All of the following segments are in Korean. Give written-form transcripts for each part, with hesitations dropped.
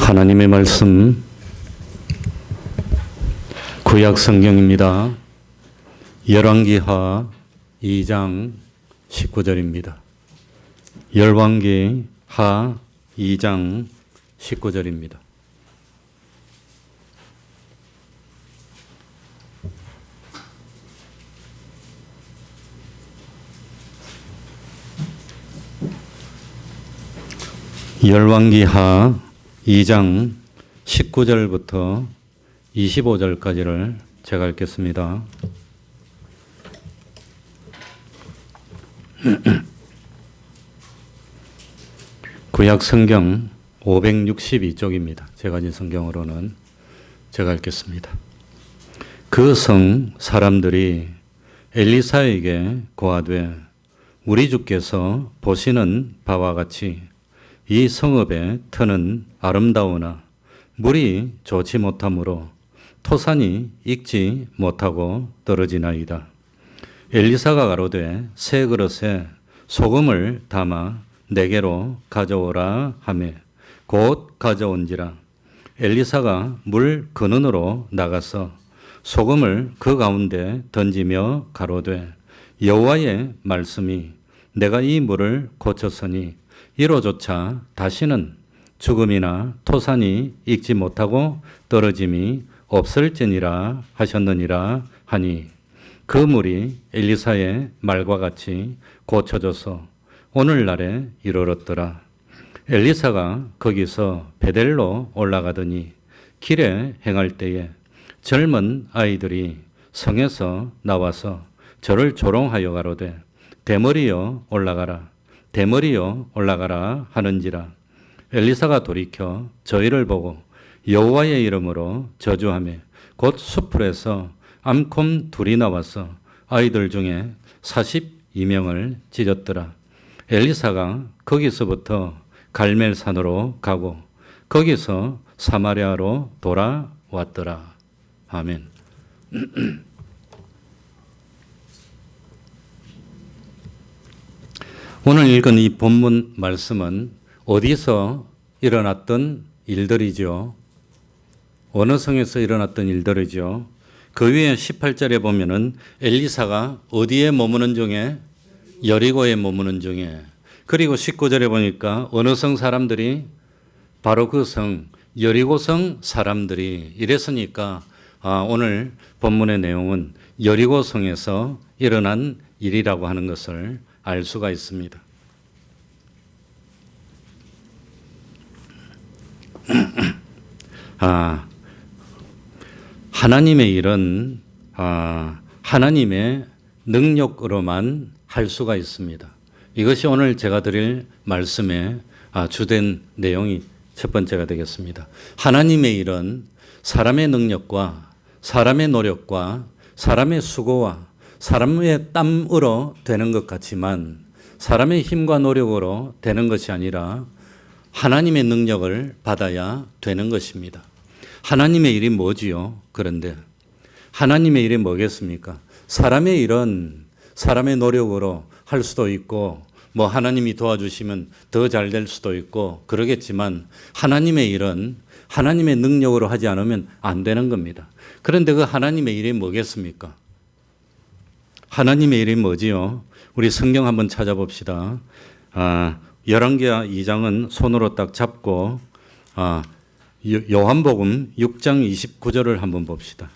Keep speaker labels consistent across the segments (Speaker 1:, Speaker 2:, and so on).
Speaker 1: 하나님의 말씀 구약 성경입니다. 열왕기하 2장 19절입니다. 열왕기하 2장 19절입니다. 열왕기하 2장 19절부터 25절까지를 제가 읽겠습니다. 구약 성경 562쪽입니다. 제가 가진 성경으로는 제가 읽겠습니다. 그 성 사람들이 엘리사에게 고하되 우리 주께서 보시는 바와 같이 이 성읍의 터는 아름다우나 물이 좋지 못하므로 토산이 익지 못하고 떨어지나이다. 엘리사가 가로되 새 그릇에 소금을 담아 내게로 가져오라 하매 곧 가져온지라. 엘리사가 물 근원으로 나가서 소금을 그 가운데 던지며 가로되 여호와의 말씀이 내가 이 물을 고쳤으니 이로조차 다시는 죽음이나 토산이 익지 못하고 떨어짐이 없을지니라 하셨느니라 하니 그 물이 엘리사의 말과 같이 고쳐져서 오늘날에 이르렀더라. 엘리사가 거기서 베델로 올라가더니 길에 행할 때에 젊은 아이들이 성에서 나와서 저를 조롱하여 가로되 대머리여 올라가라 대머리여 올라가라 하는지라. 엘리사가 돌이켜 저희를 보고 여호와의 이름으로 저주하며 곧 숲풀에서 암콤 둘이 나와서 아이들 중에 42명을 찢었더라. 엘리사가 거기서부터 갈멜산으로 가고 거기서 사마리아로 돌아왔더라. 아멘. 오늘 읽은 이 본문 말씀은 어디서 일어났던 일들이죠. 어느 성에서 일어났던 일들이죠. 그 위에 18절에 보면은 엘리사가 어디에 머무는 중에 여리고에 머무는 중에, 그리고 19절에 보니까 어느 성 사람들이 바로 그 성 여리고 성 사람들이 이랬으니까 오늘 본문의 내용은 여리고 성에서 일어난 일이라고 하는 것을 알 수가 있습니다. 하나님의 일은 하나님의 능력으로만 할 수가 있습니다. 이것이 오늘 제가 드릴 말씀의 주된 내용이 첫 번째가 되겠습니다. 하나님의 일은 사람의 능력과 사람의 노력과 사람의 수고와 사람의 땀으로 되는 것 같지만 사람의 힘과 노력으로 되는 것이 아니라 하나님의 능력을 받아야 되는 것입니다. 하나님의 일이 뭐지요? 그런데 하나님의 일이 뭐겠습니까? 사람의 일은 사람의 노력으로 할 수도 있고 뭐 하나님이 도와주시면 더 잘 될 수도 있고 그러겠지만 하나님의 일은 하나님의 능력으로 하지 않으면 안 되는 겁니다. 그런데 그 하나님의 일이 뭐겠습니까? 하나님의 일이 뭐지요? 우리 성경 한번 찾아봅시다. 열왕기하 2장은 손으로 딱 잡고 요한복음 6장 29절을 한번 봅시다.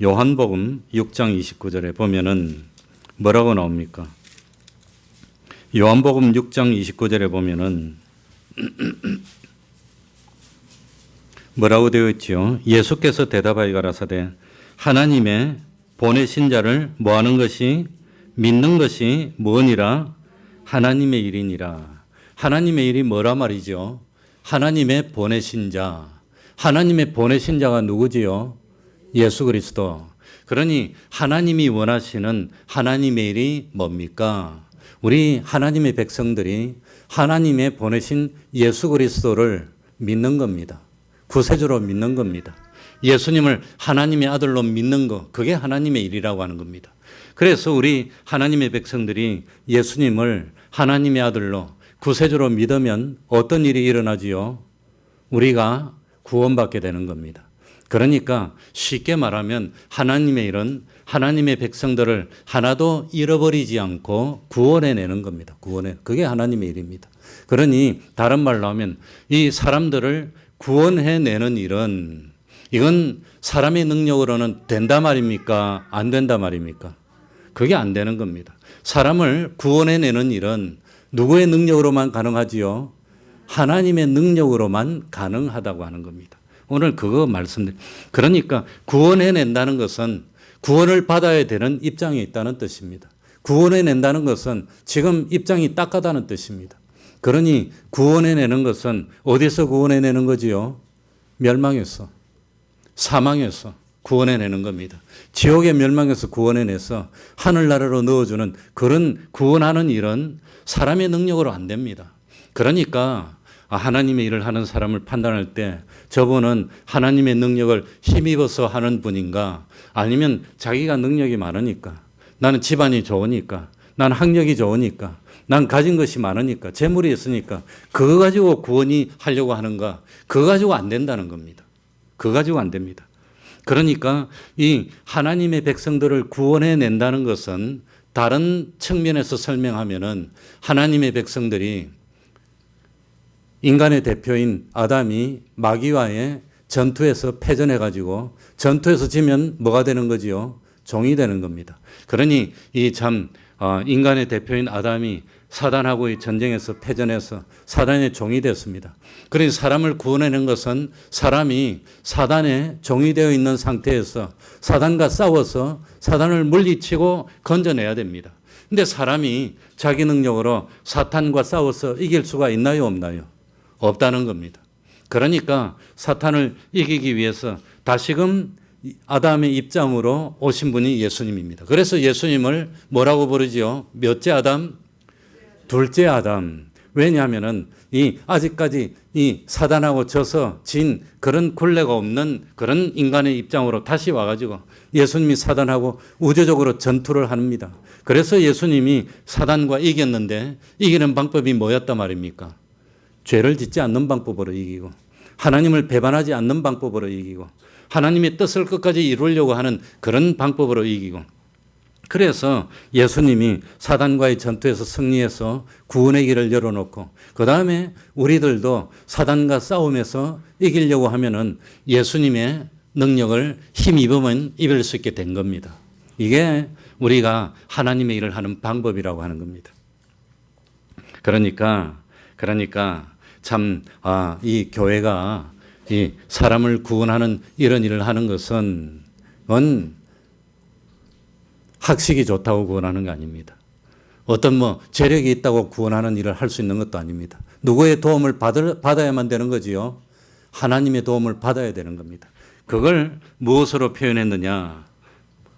Speaker 1: 요한복음 6장 29절에 보면은 뭐라고 나옵니까? 요한복음 6장 29절에 보면은 뭐라고 되어 있지요? 예수께서 대답하여 가라사대 하나님의 보내신 자를 뭐하는 것이 믿는 것이 뭐니라? 하나님의 일이니라. 하나님의 일이 뭐라 말이죠? 하나님의 보내신 자. 하나님의 보내신 자가 누구지요? 예수 그리스도. 그러니 하나님이 원하시는 하나님의 일이 뭡니까? 우리 하나님의 백성들이 하나님의 보내신 예수 그리스도를 믿는 겁니다. 구세주로 믿는 겁니다. 예수님을 하나님의 아들로 믿는 것, 그게 하나님의 일이라고 하는 겁니다. 그래서 우리 하나님의 백성들이 예수님을 하나님의 아들로 구세주로 믿으면 어떤 일이 일어나지요? 우리가 구원받게 되는 겁니다. 그러니까 쉽게 말하면 하나님의 일은 하나님의 백성들을 하나도 잃어버리지 않고 구원해내는 겁니다. 그게 하나님의 일입니다. 그러니 다른 말로 하면 이 사람들을 구원해내는 일은 이건 사람의 능력으로는 된다 말입니까? 안 된다 말입니까? 그게 안 되는 겁니다. 사람을 구원해내는 일은 누구의 능력으로만 가능하지요? 하나님의 능력으로만 가능하다고 하는 겁니다. 오늘 그거 말씀드립니다. 그러니까 구원해낸다는 것은 구원을 받아야 되는 입장에 있다는 뜻입니다. 구원해낸다는 것은 지금 입장이 딱하다는 뜻입니다. 그러니 구원해내는 것은 어디서 구원해내는 거지요? 멸망에서, 사망에서 구원해내는 겁니다. 지옥의 멸망에서 구원해내서 하늘나라로 넣어주는 그런 구원하는 일은 사람의 능력으로 안 됩니다. 그러니까 하나님의 일을 하는 사람을 판단할 때 저분은 하나님의 능력을 힘입어서 하는 분인가, 아니면 자기가 능력이 많으니까, 나는 집안이 좋으니까, 난 학력이 좋으니까, 난 가진 것이 많으니까, 재물이 있으니까 그거 가지고 구원이 하려고 하는가, 그거 가지고 안 된다는 겁니다. 그거 가지고 안 됩니다. 그러니까 이 하나님의 백성들을 구원해낸다는 것은 다른 측면에서 설명하면은 하나님의 백성들이 인간의 대표인 아담이 마귀와의 전투에서 패전해가지고 전투에서 지면 뭐가 되는 거지요? 종이 되는 겁니다. 그러니 이 인간의 대표인 아담이 사단하고의 전쟁에서 패전해서 사단의 종이 됐습니다. 그러니 사람을 구원해낸 것은 사람이 사단의 종이 되어 있는 상태에서 사단과 싸워서 사단을 물리치고 건져내야 됩니다. 근데 사람이 자기 능력으로 사탄과 싸워서 이길 수가 있나요, 없나요? 없다는 겁니다. 그러니까 사탄을 이기기 위해서 다시금 아담의 입장으로 오신 분이 예수님입니다. 그래서 예수님을 뭐라고 부르지요? 몇째 아담? 둘째 아담. 왜냐하면은 아직까지 이 사단하고 져서 진 그런 굴레가 없는 그런 인간의 입장으로 다시 와가지고 예수님이 사단하고 우주적으로 전투를 합니다. 그래서 예수님이 사단과 이겼는데 이기는 방법이 뭐였단 말입니까? 죄를 짓지 않는 방법으로 이기고, 하나님을 배반하지 않는 방법으로 이기고, 하나님의 뜻을 끝까지 이루려고 하는 그런 방법으로 이기고, 그래서 예수님이 사단과의 전투에서 승리해서 구원의 길을 열어놓고, 그 다음에 우리들도 사단과 싸움에서 이기려고 하면은 예수님의 능력을 힘입으면 이길 수 있게 된 겁니다. 이게 우리가 하나님의 일을 하는 방법이라고 하는 겁니다. 그러니까 참, 이 교회가 이 사람을 구원하는 이런 일을 하는 것은 학식이 좋다고 구원하는 거 아닙니다. 어떤 재력이 있다고 구원하는 일을 할 수 있는 것도 아닙니다. 누구의 도움을 받아야만 되는 거지요? 하나님의 도움을 받아야 되는 겁니다. 그걸 무엇으로 표현했느냐?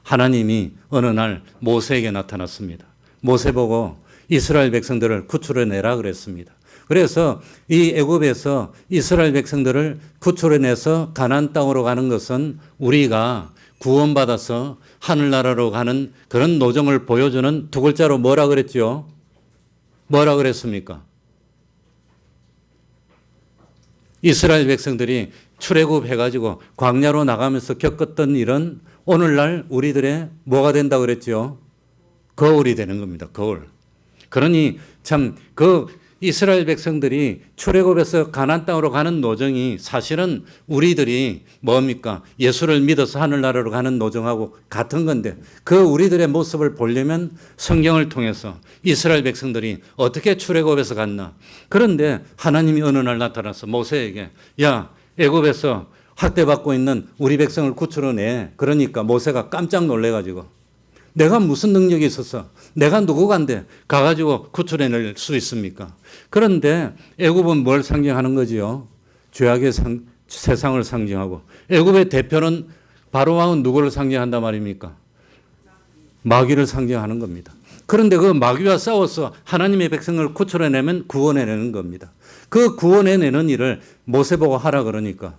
Speaker 1: 하나님이 어느 날 모세에게 나타났습니다. 모세 보고 이스라엘 백성들을 구출해내라 그랬습니다. 그래서 이 애굽에서 이스라엘 백성들을 구출해내서 가나안 땅으로 가는 것은 우리가 구원받아서 하늘나라로 가는 그런 노정을 보여주는 두 글자로 뭐라 그랬죠? 뭐라 그랬습니까? 이스라엘 백성들이 출애굽 해가지고 광야로 나가면서 겪었던 일은 오늘날 우리들의 뭐가 된다 그랬죠? 거울이 되는 겁니다. 거울. 그러니 참 이스라엘 백성들이 출애굽에서 가나안 땅으로 가는 노정이 사실은 우리들이 뭡니까? 예수를 믿어서 하늘나라로 가는 노정하고 같은 건데, 그 우리들의 모습을 보려면 성경을 통해서 이스라엘 백성들이 어떻게 출애굽에서 갔나. 그런데 하나님이 어느 날 나타나서 모세에게, 야, 애굽에서 학대받고 있는 우리 백성을 구출해내. 그러니까 모세가 깜짝 놀래가지고, 내가 무슨 능력이 있어서 내가 누구간데 가가지고 구출해낼 수 있습니까? 그런데 애굽은 뭘 상징하는 거지요? 죄악의 세상을 상징하고, 애굽의 대표는 바로왕은 누구를 상징한단 말입니까? 마귀를 상징하는 겁니다. 그런데 그 마귀와 싸워서 하나님의 백성을 구출해내면 구원해내는 겁니다. 그 구원해내는 일을 모세 보고 하라 그러니까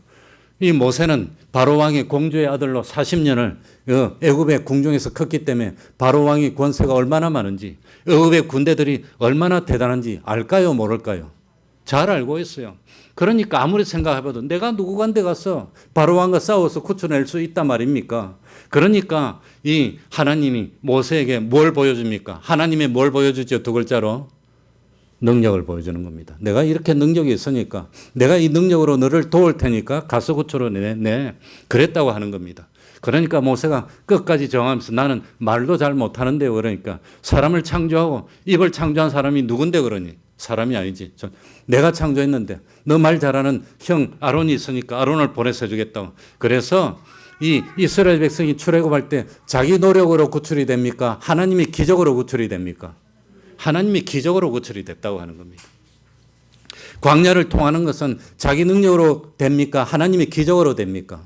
Speaker 1: 이 모세는 바로왕의 공주의 아들로 40년을 애굽의 궁중에서 컸기 때문에 바로왕의 권세가 얼마나 많은지, 애굽의 군대들이 얼마나 대단한지 알까요, 모를까요? 잘 알고 있어요. 그러니까 아무리 생각해봐도 내가 누구간데 가서 바로왕과 싸워서 구출낼 수 있단 말입니까? 그러니까 이 하나님이 모세에게 뭘 보여줍니까? 하나님이 뭘 보여주죠? 두 글자로 능력을 보여주는 겁니다. 내가 이렇게 능력이 있으니까 내가 이 능력으로 너를 도울 테니까 가서 구출해내. 그랬다고 하는 겁니다. 그러니까 모세가 끝까지 정하면서 나는 말도 잘 못하는데요. 그러니까 사람을 창조하고 입을 창조한 사람이 누군데 그러니? 사람이 아니지. 내가 창조했는데 너 말 잘하는 형 아론이 있으니까 아론을 보내서 해주겠다고. 그래서 이 이스라엘 백성이 출애굽할 때 자기 노력으로 구출이 됩니까? 하나님이 기적으로 구출이 됩니까? 하나님이 기적으로 구출이 됐다고 하는 겁니다. 광야를 통하는 것은 자기 능력으로 됩니까? 하나님이 기적으로 됩니까?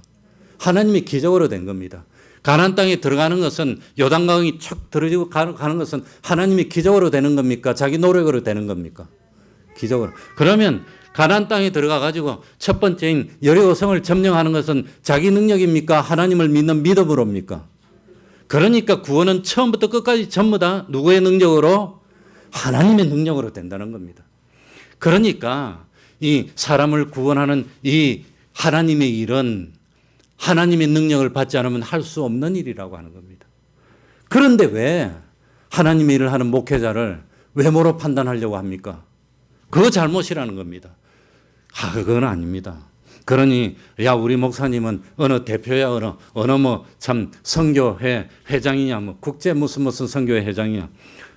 Speaker 1: 하나님이 기적으로 된 겁니다. 가나안 땅에 들어가는 것은 요단강이 척 들어지고 가는 것은 하나님이 기적으로 되는 겁니까? 자기 노력으로 되는 겁니까? 기적으로. 그러면 가나안 땅에 들어가 가지고 첫 번째인 여리고성을 점령하는 것은 자기 능력입니까? 하나님을 믿는 믿음으로입니까? 그러니까 구원은 처음부터 끝까지 전부 다 누구의 능력으로? 하나님의 능력으로 된다는 겁니다. 그러니까 이 사람을 구원하는 이 하나님의 일은 하나님의 능력을 받지 않으면 할 수 없는 일이라고 하는 겁니다. 그런데 왜 하나님의 일을 하는 목회자를 외모로 판단하려고 합니까? 그거 잘못이라는 겁니다. 그건 아닙니다. 그러니 야 우리 목사님은 어느 대표야 어느 뭐 참 선교회 회장이냐 뭐 국제 무슨 선교회 회장이냐.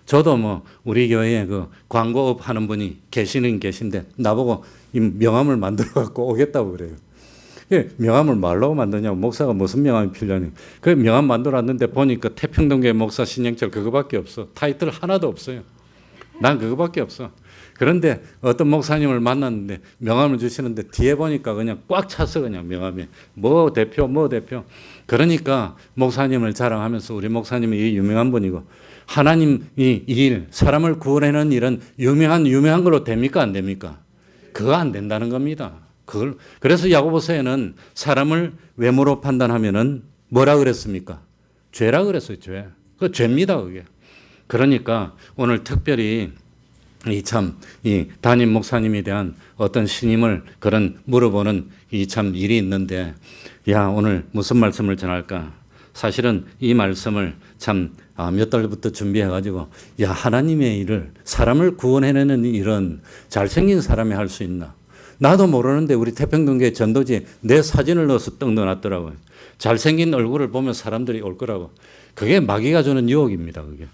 Speaker 1: 저도 뭐 우리 교회에 그 광고업 하는 분이 계신데 나보고 이 명함을 만들어 갖고 오겠다고 그래요. 명함을 말로 만드냐고 목사가 무슨 명함이 필요하냐. 그 명함 만들어놨는데 보니까 태평동교회 목사 신영철 그거밖에 없어. 타이틀 하나도 없어요. 난 그거밖에 없어. 그런데 어떤 목사님을 만났는데 명함을 주시는데 뒤에 보니까 그냥 꽉 찼어 그냥 명함이. 뭐 대표. 그러니까 목사님을 자랑하면서 우리 목사님이 이 유명한 분이고 하나님 이 일, 사람을 구원하는 일은 유명한 걸로 됩니까? 안 됩니까? 그거 안 된다는 겁니다. 그래서 야고보서에는 사람을 외모로 판단하면은 뭐라 그랬습니까? 죄라 그랬어요, 죄. 그 죄입니다, 그게. 그러니까 오늘 특별히 이 담임 목사님에 대한 어떤 신임을 그런 물어보는 이 참 일이 있는데, 야, 오늘 무슨 말씀을 전할까? 사실은 이 말씀을 참 몇 달부터 준비해가지고, 야, 하나님의 일을, 사람을 구원해내는 일은 잘생긴 사람이 할 수 있나? 나도 모르는데 우리 태평동교회 전도지에 내 사진을 넣어서 떡 넣어놨더라고요. 잘생긴 얼굴을 보면 사람들이 올 거라고. 그게 마귀가 주는 유혹입니다, 그게.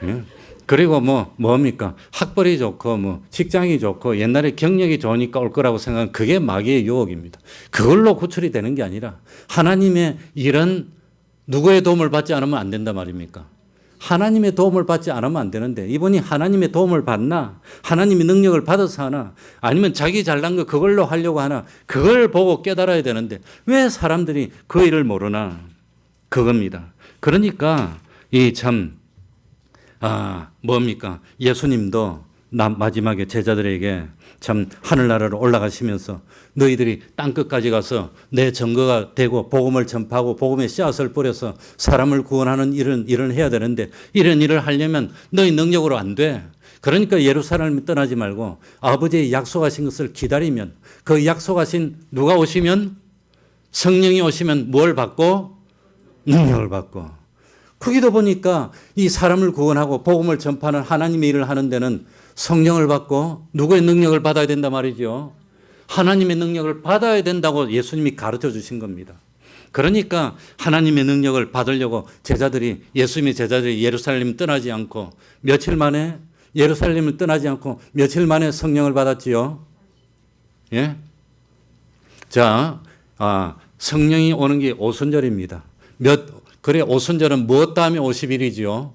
Speaker 1: 예? 그리고 뭡니까? 학벌이 좋고, 직장이 좋고, 옛날에 경력이 좋으니까 올 거라고 생각하는 그게 마귀의 유혹입니다. 그걸로 구출이 되는 게 아니라 하나님의 일은 누구의 도움을 받지 않으면 안 된단 말입니까? 하나님의 도움을 받지 않으면 안 되는데 이분이 하나님의 도움을 받나? 하나님의 능력을 받아서 하나? 아니면 자기 잘난 거 그걸로 하려고 하나? 그걸 보고 깨달아야 되는데 왜 사람들이 그 일을 모르나? 그겁니다. 그러니까 뭡니까? 예수님도 마지막에 제자들에게 참 하늘나라로 올라가시면서 너희들이 땅끝까지 가서 내 증거가 되고 복음을 전파하고 복음의 씨앗을 뿌려서 사람을 구원하는 일을 해야 되는데 이런 일을 하려면 너희 능력으로 안 돼. 그러니까 예루살렘을 떠나지 말고 아버지의 약속하신 것을 기다리면 그 약속하신 누가 오시면 성령이 오시면 뭘 받고? 능력을 받고. 거기도 보니까 이 사람을 구원하고 복음을 전파하는 하나님의 일을 하는 데는 성령을 받고 누구의 능력을 받아야 된단 말이죠. 하나님의 능력을 받아야 된다고 예수님이 가르쳐 주신 겁니다. 그러니까 하나님의 능력을 받으려고 예수님의 제자들이 예루살렘을 떠나지 않고 며칠 만에 성령을 받았지요. 예? 자, 성령이 오는 게 오순절입니다. 그래, 오순절은 무엇 다음에 50일이지요?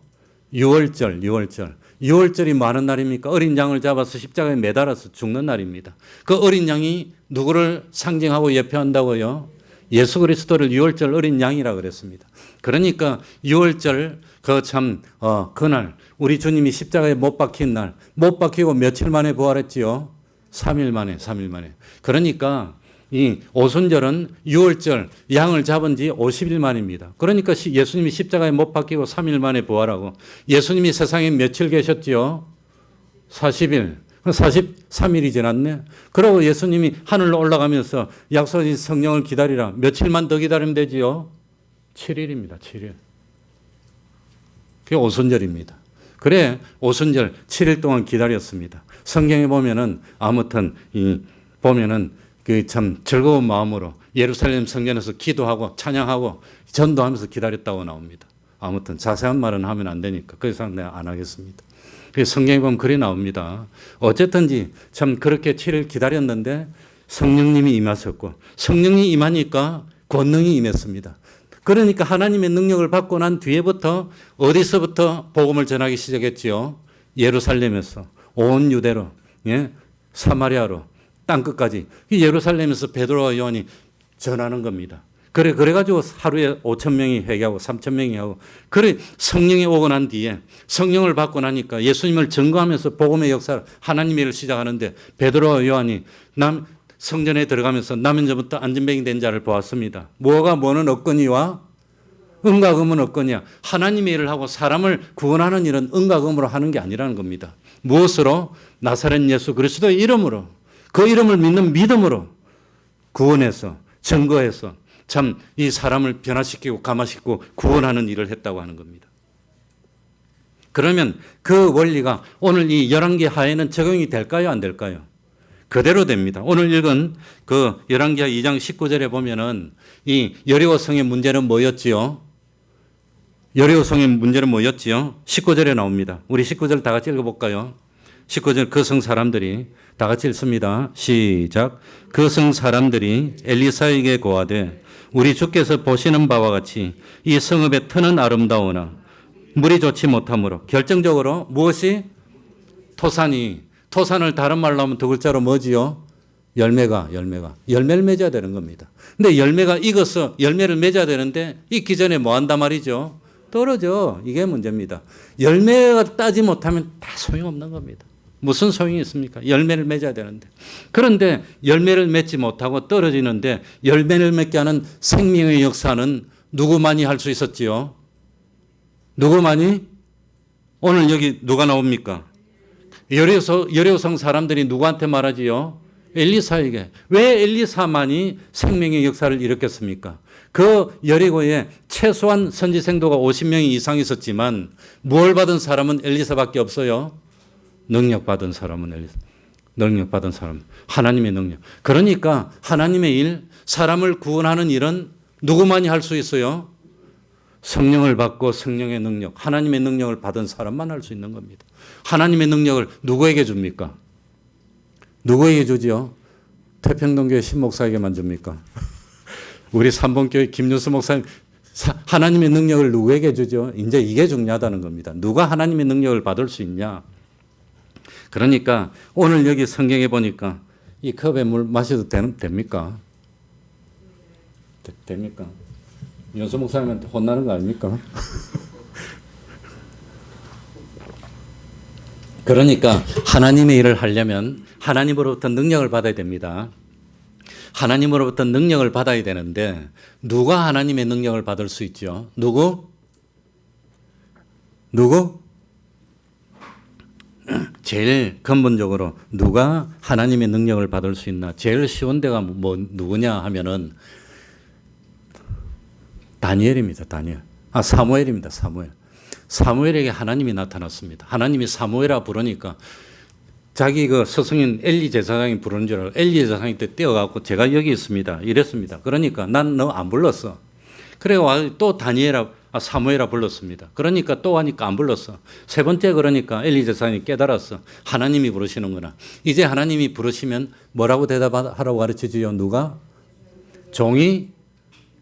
Speaker 1: 6월절. 6월절이 뭐 하는 날입니까? 어린 양을 잡아서 십자가에 매달아서 죽는 날입니다. 그 어린 양이 누구를 상징하고 예표한다고요? 예수 그리스도를 6월절 어린 양이라 그랬습니다. 그러니까 6월절 그날 우리 주님이 십자가에 못 박힌 날, 못 박히고 며칠 만에 부활했지요? 3일 만에. 그러니까 이 오순절은 6월절 양을 잡은 지 50일 만입니다. 그러니까 예수님이 십자가에 못 박히고 3일 만에 부활하고 예수님이 세상에 며칠 계셨지요? 40일. 43일이 지났네. 그러고 예수님이 하늘로 올라가면서 약속하신 성령을 기다리라. 며칠만 더 기다리면 되지요? 7일입니다. 7일. 그게 오순절입니다. 그래 오순절 7일 동안 기다렸습니다. 성경에 보면은 아무튼 보면은 그 참 즐거운 마음으로 예루살렘 성전에서 기도하고 찬양하고 전도하면서 기다렸다고 나옵니다. 아무튼 자세한 말은 하면 안 되니까 그 이상 내가 안 하겠습니다. 성경에 보면 글이 나옵니다. 어쨌든지 참 그렇게 7일 기다렸는데 성령님이 임하셨고 성령이 임하니까 권능이 임했습니다. 그러니까 하나님의 능력을 받고 난 뒤에부터 어디서부터 복음을 전하기 시작했지요? 예루살렘에서 온 유대로, 예? 사마리아로 땅끝까지 예루살렘에서 베드로와 요한이 전하는 겁니다. 그래가지고 하루에 5,000명이 회개하고 3,000명이 하고 그래 성령이 오고 난 뒤에 성령을 받고 나니까 예수님을 증거하면서 복음의 역사를 하나님의 일을 시작하는데 베드로와 요한이 성전에 들어가면서 남은 자부터 안전병이 된 자를 보았습니다. 뭐가 뭐는 없거니와 은과 금은 없거니와 하나님의 일을 하고 사람을 구원하는 일은 은과 금으로 하는 게 아니라는 겁니다. 무엇으로? 나사렛 예수 그리스도의 이름으로 그 이름을 믿는 믿음으로 구원해서 증거해서 참 이 사람을 변화시키고 감화시키고 구원하는 일을 했다고 하는 겁니다. 그러면 그 원리가 오늘 이 11개 하에는 적용이 될까요? 안 될까요? 그대로 됩니다. 오늘 읽은 그 열왕기하 2장 19절에 보면은 이 여리고성의 문제는 뭐였지요? 여리고성의 문제는 뭐였지요? 19절에 나옵니다. 우리 19절 다 같이 읽어볼까요? 19절 그 성 사람들이 다 같이 읽습니다. 시작. 그 성 사람들이 엘리사에게 고하되 우리 주께서 보시는 바와 같이 이 성읍의 터는 아름다우나 물이 좋지 못하므로 결정적으로 무엇이? 토산을 다른 말로 하면 두 글자로 뭐지요? 열매가 열매를 맺어야 되는 겁니다. 근데 열매가 익어서 열매를 맺어야 되는데 익기 전에 뭐 한단 말이죠? 떨어져. 이게 문제입니다. 열매가 따지 못하면 다 소용없는 겁니다. 무슨 소용이 있습니까? 열매를 맺어야 되는데. 그런데 열매를 맺지 못하고 떨어지는데 열매를 맺게 하는 생명의 역사는 누구만이 할 수 있었지요? 누구만이? 오늘 여기 누가 나옵니까? 여리고성 사람들이 누구한테 말하지요? 엘리사에게. 왜 엘리사만이 생명의 역사를 일으켰습니까? 그 여리고에 최소한 선지 생도가 50명이 이상 있었지만 뭘 받은 사람은 엘리사밖에 없어요. 능력받은 사람은 엘리사. 능력받은 사람. 하나님의 능력. 그러니까 하나님의 일, 사람을 구원하는 일은 누구만이 할 수 있어요? 성령을 받고 성령의 능력, 하나님의 능력을 받은 사람만 할 수 있는 겁니다. 하나님의 능력을 누구에게 줍니까? 누구에게 주지요? 태평동교회 신목사에게만 줍니까? 우리 삼봉교회 김윤수 목사님 하나님의 능력을 누구에게 주죠? 이제 이게 중요하다는 겁니다. 누가 하나님의 능력을 받을 수 있냐? 그러니까 오늘 여기 성경에 보니까 이 컵에 물 마셔도 됩니까? 됩니까? 윤수 목사님한테 혼나는 거 아닙니까? 그러니까 하나님의 일을 하려면 하나님으로부터 능력을 받아야 됩니다. 하나님으로부터 능력을 받아야 되는데 누가 하나님의 능력을 받을 수 있죠? 누구? 제일 근본적으로 누가 하나님의 능력을 받을 수 있나? 제일 쉬운 데가 누구냐 하면은 다니엘입니다. 사무엘입니다. 사무엘에게 하나님이 나타났습니다. 하나님이 사무엘아 부르니까 자기 그 스승인 엘리 제사장이 부르는 줄 알고 엘리 제사장이 때 뛰어가고 제가 여기 있습니다. 이랬습니다. 그러니까 난 너 안 불렀어. 그래 또 사무엘아 불렀습니다. 그러니까 또 하니까 안 불렀어. 세 번째 그러니까 엘리 제사장이 깨달았어. 하나님이 부르시는구나. 이제 하나님이 부르시면 뭐라고 대답하라고 가르쳐주요? 누가? 종이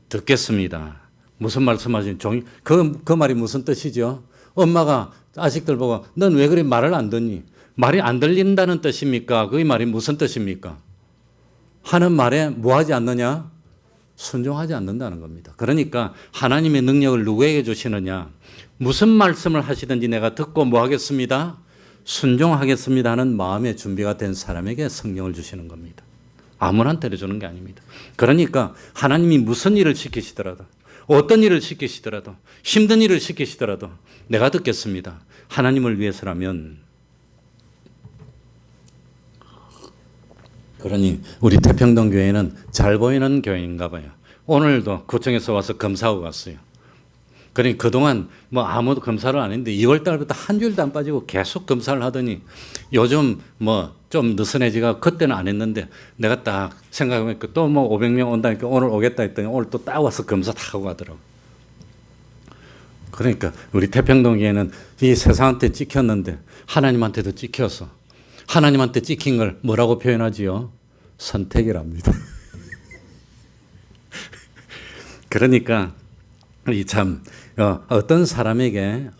Speaker 1: 듣겠습니다. 무슨 말씀하시는 종이? 그 말이 무슨 뜻이죠? 엄마가 자식들 보고 넌 왜 그래 말을 안 듣니? 말이 안 들린다는 뜻입니까? 그 말이 무슨 뜻입니까? 하는 말에 뭐 하지 않느냐? 순종하지 않는다는 겁니다. 그러니까 하나님의 능력을 누구에게 주시느냐? 무슨 말씀을 하시든지 내가 듣고 뭐 하겠습니다? 순종하겠습니다 하는 마음의 준비가 된 사람에게 성령을 주시는 겁니다. 아무한테나 주는 게 아닙니다. 그러니까 하나님이 무슨 일을 시키시더라도 어떤 일을 시키시더라도 힘든 일을 시키시더라도 내가 듣겠습니다. 하나님을 위해서라면 그러니 우리 태평동 교회는 잘 보이는 교회인가 봐요. 오늘도 구청에서 와서 검사하고 갔어요. 그러니 그동안 뭐 아무도 검사를 안 했는데 2월 달부터 한 주일도 안 빠지고 계속 검사를 하더니 요즘 뭐 좀 느슨해지가 그때는 안 했는데 내가 딱 생각해보니까 또 뭐 500명 온다니까 오늘 오겠다 했더니 오늘 또 딱 와서 검사 다 하고 가더라고. 그러니까 우리 태평동교회는 이 세상한테 찍혔는데 하나님한테도 찍혀서 하나님한테 찍힌 걸 뭐라고 표현하지요? 선택이랍니다. 그러니까 이 참 어떤 사람에게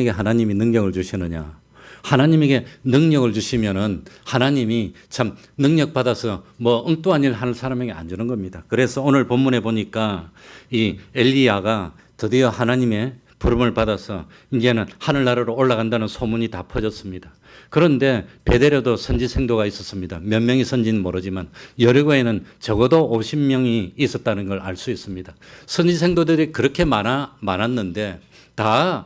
Speaker 1: 하나님이 능력을 주시느냐? 하나님에게 능력을 주시면은 하나님이 참 능력 받아서 뭐 엉뚱한 일 하는 사람에게 안 주는 겁니다. 그래서 오늘 본문에 보니까 이 엘리야가 드디어 하나님의 부름을 받아서 이제는 하늘나라로 올라간다는 소문이 다 퍼졌습니다. 그런데 베델에도 선지생도가 있었습니다. 몇 명이 선지는 모르지만 여리고에는 적어도 50명이 있었다는 걸 알 수 있습니다. 선지생도들이 그렇게 많았는데 다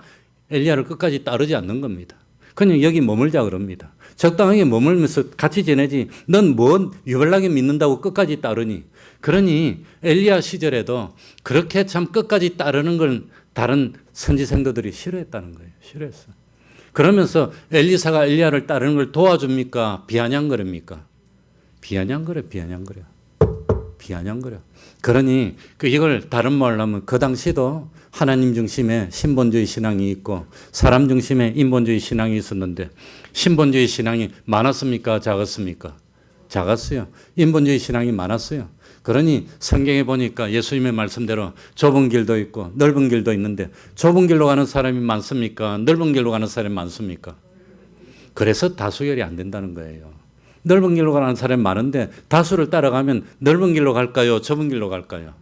Speaker 1: 엘리야를 끝까지 따르지 않는 겁니다. 그냥 여기 머물자 그럽니다. 적당하게 머물면서 같이 지내지. 넌 뭔 유별나게 믿는다고 끝까지 따르니. 그러니 엘리야 시절에도 그렇게 참 끝까지 따르는 걸 다른 선지생도들이 싫어했다는 거예요. 싫어했어. 그러면서 엘리사가 엘리야를 따르는 걸 도와줍니까? 비아냥거립니까? 비아냥거려. 그러니 이걸 다른 말로 하면 그 당시도 하나님 중심의 신본주의 신앙이 있고 사람 중심의 인본주의 신앙이 있었는데 신본주의 신앙이 많았습니까? 작았습니까? 작았어요. 인본주의 신앙이 많았어요. 그러니 성경에 보니까 예수님의 말씀대로 좁은 길도 있고 넓은 길도 있는데 좁은 길로 가는 사람이 많습니까? 넓은 길로 가는 사람이 많습니까? 그래서 다수결이 안 된다는 거예요. 넓은 길로 가는 사람이 많은데 다수를 따라가면 넓은 길로 갈까요? 좁은 길로 갈까요?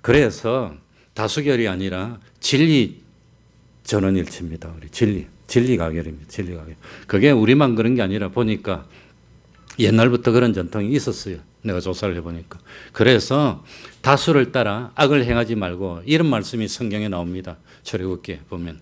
Speaker 1: 그래서 다수결이 아니라 진리 전원일치입니다. 우리 진리 가결입니다. 진리 가결. 그게 우리만 그런 게 아니라 보니까 옛날부터 그런 전통이 있었어요. 내가 조사를 해보니까. 그래서 다수를 따라 악을 행하지 말고 이런 말씀이 성경에 나옵니다. 출애굽기에 보면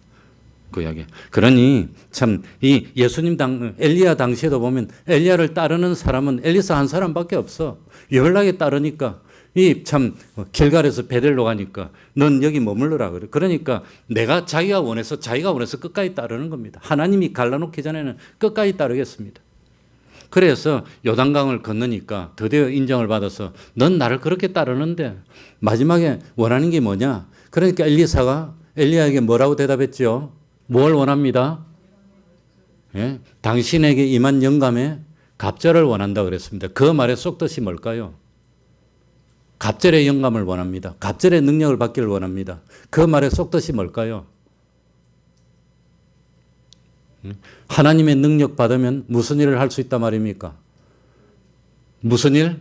Speaker 1: 그 이야기. 그러니 참 이 예수님 엘리야 당시에도 보면 엘리야를 따르는 사람은 엘리사 한 사람밖에 없어. 열나게 따르니까 이 참 길갈에서 베델로 가니까 넌 여기 머물러라 그래. 그러니까 자기가 원해서 끝까지 따르는 겁니다. 하나님이 갈라놓기 전에는 끝까지 따르겠습니다. 그래서 요단강을 건너니까 드디어 인정을 받아서 넌 나를 그렇게 따르는데 마지막에 원하는 게 뭐냐? 그러니까 엘리사가 엘리야에게 뭐라고 대답했죠? 뭘 원합니다? 예? 당신에게 임한 영감에 갑절을 원한다 그랬습니다. 그 말의 속뜻이 뭘까요? 갑절의 영감을 원합니다. 갑절의 능력을 받기를 원합니다. 그 말의 속뜻이 뭘까요? 하나님의 능력 받으면 무슨 일을 할 수 있단 말입니까? 무슨 일?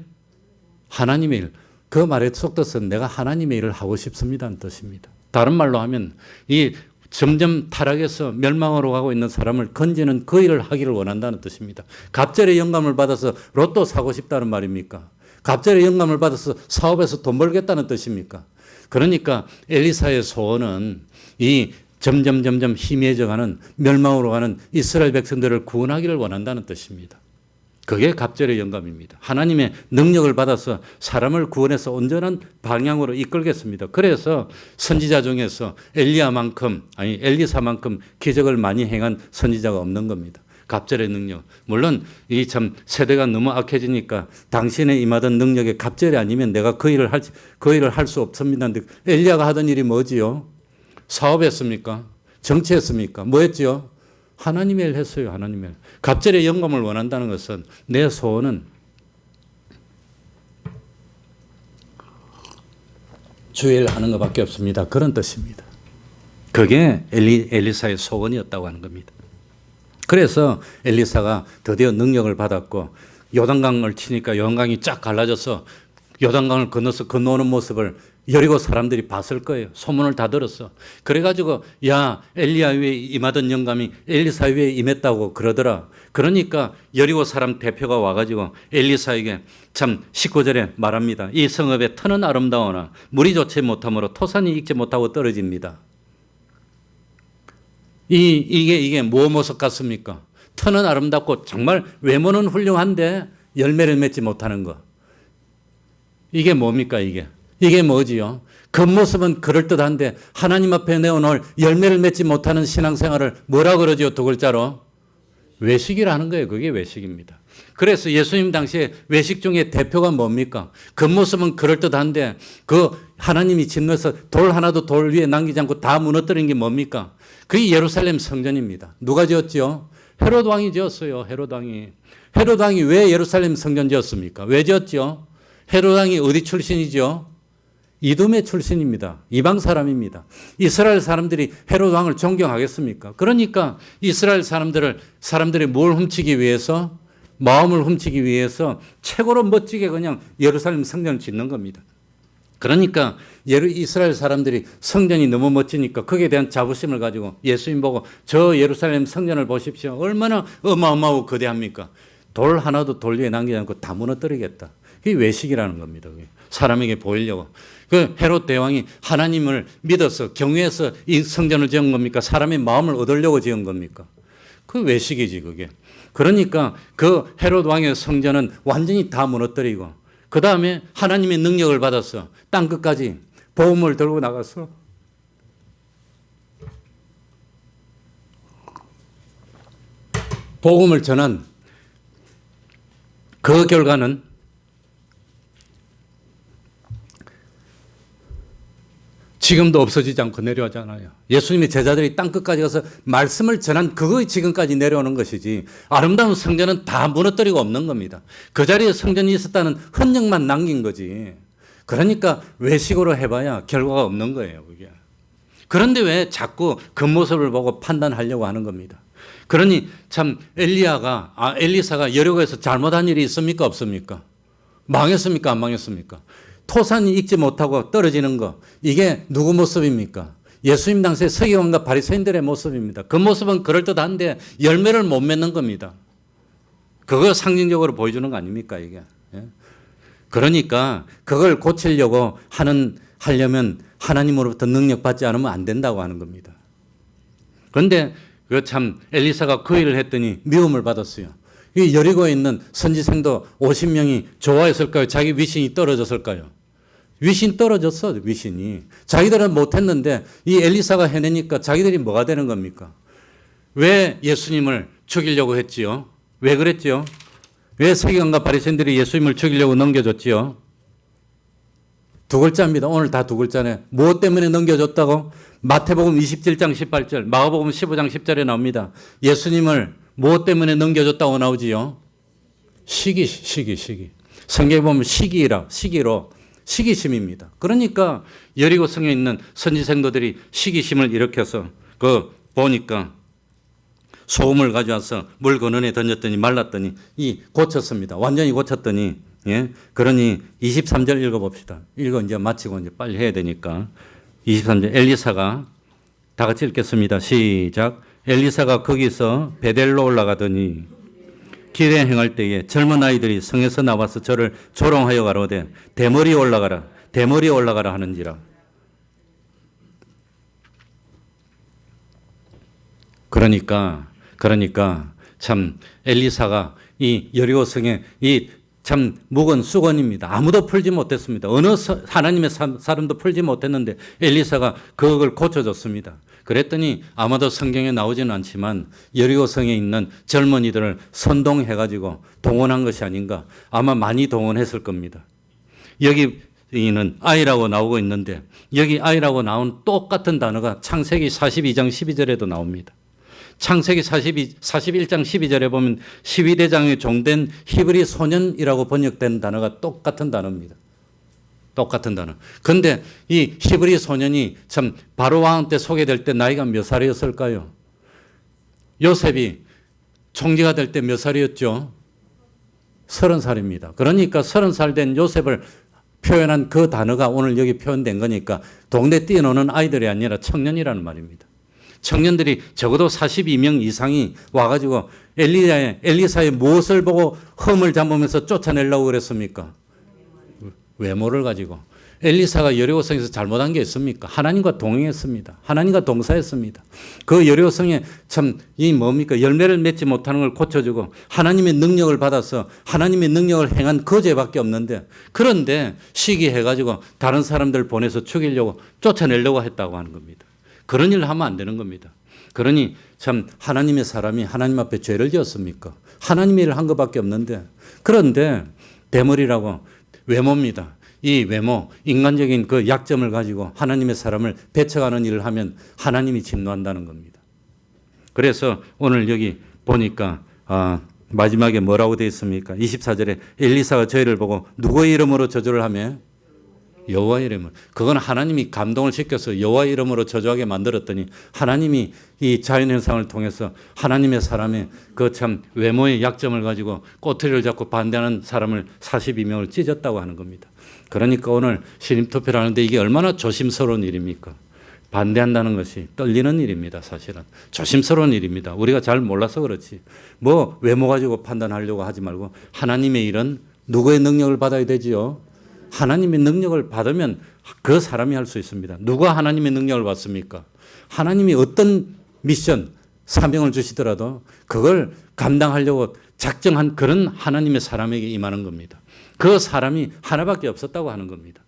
Speaker 1: 하나님의 일. 그 말의 속뜻은 내가 하나님의 일을 하고 싶습니다는 뜻입니다. 다른 말로 하면 이 점점 타락해서 멸망으로 가고 있는 사람을 건지는 그 일을 하기를 원한다는 뜻입니다. 갑절의 영감을 받아서 로또 사고 싶다는 말입니까? 갑절의 영감을 받아서 사업에서 돈 벌겠다는 뜻입니까? 그러니까 엘리사의 소원은 이 점점 희미해져가는 멸망으로 가는 이스라엘 백성들을 구원하기를 원한다는 뜻입니다. 그게 갑절의 영감입니다. 하나님의 능력을 받아서 사람을 구원해서 온전한 방향으로 이끌겠습니다. 그래서 선지자 중에서 엘리사만큼 기적을 많이 행한 선지자가 없는 겁니다. 갑절의 능력. 물론 이 참 세대가 너무 악해지니까 당신의 임하던 능력에 갑절이 아니면 내가 그 일을 할 수 없습니다. 근데 엘리야가 하던 일이 뭐지요? 사업했습니까? 정치했습니까? 뭐 했지요? 하나님의 일 했어요. 하나님의 일. 갑절의 영감을 원한다는 것은 내 소원은 주의 일 하는 것밖에 없습니다. 그런 뜻입니다. 그게 엘리사의 소원이었다고 하는 겁니다. 그래서 엘리사가 드디어 능력을 받았고 요단강을 치니까 요단강이 쫙 갈라져서 요단강을 건너오는 모습을 여리고 사람들이 봤을 거예요. 소문을 다 들었어. 그래가지고 야 엘리야 위에 임하던 영감이 엘리사 위에 임했다고 그러더라. 그러니까 여리고 사람 대표가 와가지고 엘리사에게 참 19절에 말합니다. 이 성읍에 터는 아름다우나 물이 좋지 못하므로 토산이 익지 못하고 떨어집니다. 이게 뭐 모습 같습니까? 터는 아름답고 정말 외모는 훌륭한데 열매를 맺지 못하는 거. 이게 뭡니까 이게? 이게 뭐지요? 겉모습은 그럴듯한데 하나님 앞에 내어놓을 열매를 맺지 못하는 신앙생활을 뭐라 그러지요? 두 글자로? 외식이라는 거예요. 그게 외식입니다. 그래서 예수님 당시에 외식 중에 대표가 뭡니까? 겉모습은 그럴듯한데 그 하나님이 짓면서 돌 하나도 돌 위에 남기지 않고 다 무너뜨린 게 뭡니까? 그게 예루살렘 성전입니다. 누가 지었죠? 헤롯 왕이 지었어요. 헤롯 왕이. 헤롯 왕이 왜 예루살렘 성전 지었습니까? 왜 지었죠? 헤롯 왕이 어디 출신이죠? 이두메 출신입니다. 이방 사람입니다. 이스라엘 사람들이 헤롯 왕을 존경하겠습니까? 그러니까 이스라엘 사람들이 뭘 훔치기 위해서, 마음을 훔치기 위해서 최고로 멋지게 그냥 예루살렘 성전을 짓는 겁니다. 그러니까 이스라엘 사람들이 성전이 너무 멋지니까 거기에 대한 자부심을 가지고 예수님 보고 저 예루살렘 성전을 보십시오. 얼마나 어마어마하고 거대합니까? 돌 하나도 돌 위에 남기지 않고 다 무너뜨리겠다. 그게 외식이라는 겁니다. 사람에게 보이려고. 그 헤롯 대왕이 하나님을 믿어서 경외해서 이 성전을 지은 겁니까? 사람의 마음을 얻으려고 지은 겁니까? 그 외식이지 그게. 그러니까 그 헤롯 왕의 성전은 완전히 다 무너뜨리고 그 다음에 하나님의 능력을 받아서 땅끝까지 복음을 들고 나가서 복음을 전한 그 결과는 지금도 없어지지 않고 내려오잖아요. 예수님의 제자들이 땅끝까지 가서 말씀을 전한 그거 지금까지 내려오는 것이지 아름다운 성전은 다 무너뜨리고 없는 겁니다. 그 자리에 성전이 있었다는 흔적만 남긴 거지. 그러니까 외식으로 해봐야 결과가 없는 거예요. 그게. 그런데 왜 자꾸 겉모습을 보고 판단하려고 하는 겁니다. 그러니 참 엘리사가 여리고에서 잘못한 일이 있습니까? 없습니까? 망했습니까? 안 망했습니까? 토산이 익지 못하고 떨어지는 거 이게 누구 모습입니까? 예수님 당시의 서기관과 바리새인들의 모습입니다. 그 모습은 그럴듯한데 열매를 못 맺는 겁니다. 그거 상징적으로 보여주는 거 아닙니까 이게? 그러니까 그걸 고치려고 하려면 하나님으로부터 능력 받지 않으면 안 된다고 하는 겁니다. 그런데 그 참 엘리사가 그 일을 했더니 미움을 받았어요. 이 여리고에 있는 선지생도 50명이 좋아했을까요? 자기 위신이 떨어졌을까요? 위신 떨어졌어, 위신이. 자기들은 못했는데 이 엘리사가 해내니까 자기들이 뭐가 되는 겁니까? 왜 예수님을 죽이려고 했지요? 왜 그랬지요? 왜 서기관과 바리새인들이 예수님을 죽이려고 넘겨줬지요? 두 글자입니다. 오늘 다 두 글자네. 무엇 때문에 넘겨줬다고? 마태복음 27장 18절, 마가복음 15장 10절에 나옵니다. 예수님을 무엇 때문에 넘겨줬다고 나오지요? 시기. 성경에 보면 시기심입니다. 그러니까 여리고 성에 있는 선지생도들이 시기심을 일으켜서 보니까 소금을 가져와서 물 건너에 던졌더니 말랐더니 고쳤습니다. 완전히 고쳤더니 그러니 23절 읽어봅시다. 이제 마치고 이제 빨리 해야 되니까 23절 엘리사가 다 같이 읽겠습니다. 시작. 엘리사가 거기서 베델로 올라가더니 길에 행할 때에 젊은 아이들이 성에서 나와서 저를 조롱하여 가로되 대머리 올라가라 하는지라. 그러니까 참 엘리사가 이 여리고 성에 참 묵은 수건입니다. 아무도 풀지 못했습니다. 어느 하나님의 사람도 풀지 못했는데 엘리사가 그걸 고쳐줬습니다. 그랬더니 아마도 성경에 나오지는 않지만 여리고 성에 있는 젊은이들을 선동해가지고 동원한 것이 아닌가. 아마 많이 동원했을 겁니다. 여기는 아이라고 나오고 있는데 여기 아이라고 나온 똑같은 단어가 창세기 42장 12절에도 나옵니다. 창세기 41장 12절에 보면 12대장에 종된 히브리 소년이라고 번역된 단어가 똑같은 단어입니다. 똑같은 단어. 그런데 이 히브리 소년이 참 바로 왕 때 소개될 때 나이가 몇 살이었을까요? 요셉이 총리가 될 때 몇 살이었죠? 30살입니다. 그러니까 30살 된 요셉을 표현한 그 단어가 오늘 여기 표현된 거니까 동네 뛰어노는 아이들이 아니라 청년이라는 말입니다. 청년들이 적어도 42명 이상이 와가지고 엘리사의 무엇을 보고 흠을 잡으면서 쫓아내려고 그랬습니까? 외모를 가지고. 엘리사가 여리고성에서 잘못한 게 있습니까? 하나님과 동행했습니다. 하나님과 동사했습니다. 그 여리고성에 참 이 뭡니까? 열매를 맺지 못하는 걸 고쳐주고 하나님의 능력을 받아서 하나님의 능력을 행한 그 죄밖에 없는데, 그런데 시기해가지고 다른 사람들 보내서 죽이려고 쫓아내려고 했다고 하는 겁니다. 그런 일을 하면 안 되는 겁니다. 그러니 참 하나님의 사람이 하나님 앞에 죄를 지었습니까? 하나님의 일을 한 것밖에 없는데, 그런데 대머리라고 외모입니다. 이 외모, 인간적인 그 약점을 가지고 하나님의 사람을 배척하는 일을 하면 하나님이 진노한다는 겁니다. 그래서 오늘 여기 보니까 마지막에 뭐라고 되어 있습니까? 24절에 엘리사가 저희를 보고 누구의 이름으로 저주를 하며? 여호와의 이름으로. 그건 하나님이 감동을 시켜서 여호와의 이름으로 저주하게 만들었더니 하나님이 이 자연현상을 통해서 하나님의 사람의 그 참 외모의 약점을 가지고 꼬투리를 잡고 반대하는 사람을 42명을 찢었다고 하는 겁니다. 그러니까 오늘 신임투표를 하는데 이게 얼마나 조심스러운 일입니까? 반대한다는 것이 떨리는 일입니다. 사실은 조심스러운 일입니다. 우리가 잘 몰라서 그렇지, 뭐 외모 가지고 판단하려고 하지 말고 하나님의 일은 누구의 능력을 받아야 되지요? 하나님의 능력을 받으면 그 사람이 할 수 있습니다. 누가 하나님의 능력을 받습니까? 하나님이 어떤 미션, 사명을 주시더라도 그걸 감당하려고 작정한 그런 하나님의 사람에게 임하는 겁니다. 그 사람이 하나밖에 없었다고 하는 겁니다.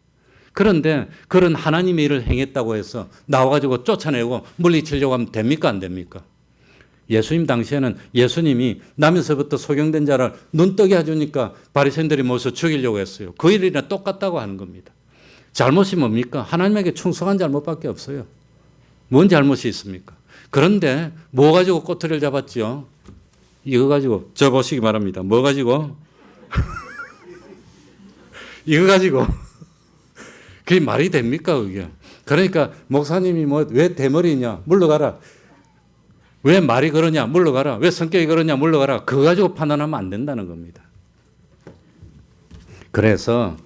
Speaker 1: 그런데 그런 하나님의 일을 행했다고 해서 나와가지고 쫓아내고 물리치려고 하면 됩니까? 안 됩니까? 예수님 당시에는 예수님이 나면서부터 소경된 자를 눈뜨게 해주니까 바리새인들이 모여서 죽이려고 했어요. 그 일이랑 똑같다고 하는 겁니다. 잘못이 뭡니까? 하나님에게 충성한 잘못밖에 없어요. 뭔 잘못이 있습니까? 그런데 뭐 가지고 꼬투리를 잡았죠? 이거 가지고, 저 보시기 바랍니다. 뭐 가지고? 이거 가지고. 그게 말이 됩니까, 그게? 그러니까 목사님이 뭐 왜 대머리냐? 물러가라. 왜 말이 그러냐? 물러가라. 왜 성격이 그러냐? 물러가라. 그거 가지고 판단하면 안 된다는 겁니다. 그래서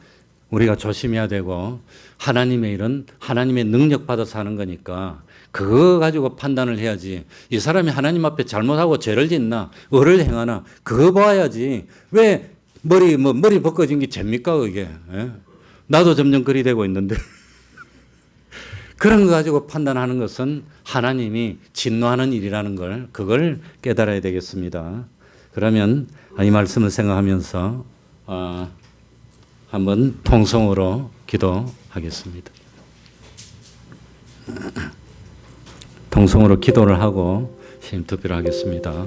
Speaker 1: 우리가 조심해야 되고, 하나님의 일은 하나님의 능력 받아서 하는 거니까 그거 가지고 판단을 해야지. 이 사람이 하나님 앞에 잘못하고 죄를 짓나 의를 행하나 그거 봐야지. 왜 머리 벗겨진 게 죄입니까 그게? 예? 나도 점점 그리 되고 있는데 그런 거 가지고 판단하는 것은 하나님이 진노하는 일이라는 걸, 그걸 깨달아야 되겠습니다. 그러면 이 말씀을 생각하면서 한번 통성으로 기도하겠습니다. 통성으로 기도를 하고 신임투표를 하겠습니다.